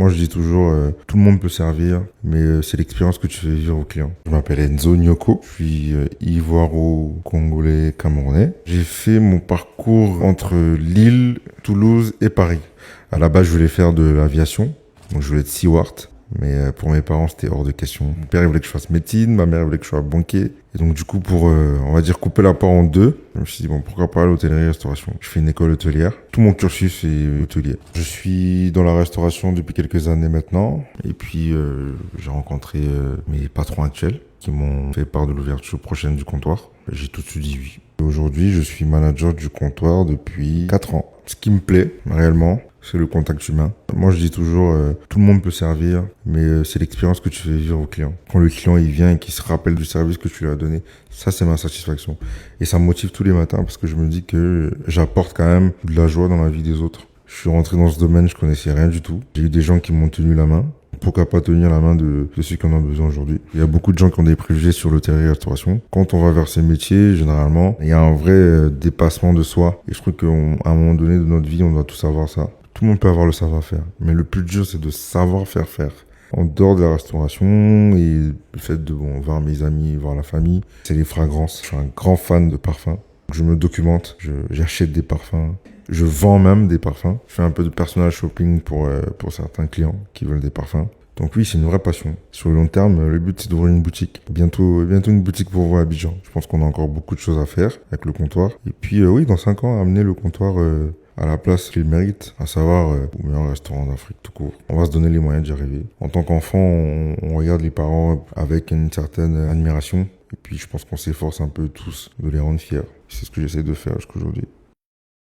Moi, je dis toujours, tout le monde peut servir, mais c'est l'expérience que tu fais vivre aux clients. Je m'appelle Enzo Nyoko, je suis ivoiro-congolais camerounais. J'ai fait mon parcours entre Lille, Toulouse et Paris. À la base, je voulais faire de l'aviation, donc je voulais être steward. Mais pour mes parents, c'était hors de question. Mon père, il voulait que je fasse médecine, ma mère, il voulait que je sois banquier. Et donc, du coup, pour, on va dire, couper la part en deux, je me suis dit, bon, pourquoi pas l'hôtellerie-restauration. Je fais une école hôtelière. Tout mon cursus est hôtelier. Je suis dans la restauration depuis quelques années maintenant. Et puis, j'ai rencontré mes patrons actuels qui m'ont fait part de l'ouverture prochaine du comptoir. J'ai tout de suite dit oui. Aujourd'hui, je suis manager du comptoir depuis 4 ans. Ce qui me plaît, réellement, c'est le contact humain. Moi, je dis toujours, tout le monde peut servir, mais c'est l'expérience que tu fais vivre au client. Quand le client, il vient et qu'il se rappelle du service que tu lui as donné, ça, c'est ma satisfaction. Et ça me motive tous les matins parce que je me dis que j'apporte quand même de la joie dans la vie des autres. Je suis rentré dans ce domaine, je connaissais rien du tout. J'ai eu des gens qui m'ont tenu la main. Pourquoi pas tenir la main de ceux qui en ont besoin aujourd'hui. Il y a beaucoup de gens qui ont des préjugés sur l'hôtellerie-restauration. Quand on va vers ces métiers, généralement, il y a un vrai dépassement de soi. Et je trouve qu'à un moment donné de notre vie, on doit tous avoir ça. Tout le monde peut avoir le savoir-faire. Mais le plus dur, c'est de savoir faire. En dehors de la restauration et le fait de voir mes amis, voir la famille, c'est les fragrances. Je suis un grand fan de parfums. Je me documente, j'achète des parfums. Je vends même des parfums. Je fais un peu de personal shopping pour certains clients qui veulent des parfums. Donc oui, c'est une vraie passion. Sur le long terme, le but, c'est d'ouvrir une boutique. Bientôt une boutique pour vous à Abidjan. Je pense qu'on a encore beaucoup de choses à faire avec le comptoir. Et puis oui, dans 5 ans, amener le comptoir à la place qu'il mérite, à savoir au meilleur restaurant d'Afrique tout court. On va se donner les moyens d'y arriver. En tant qu'enfant, on regarde les parents avec une certaine admiration. Et puis je pense qu'on s'efforce un peu tous de les rendre fiers. C'est ce que j'essaie de faire jusqu'aujourd'hui.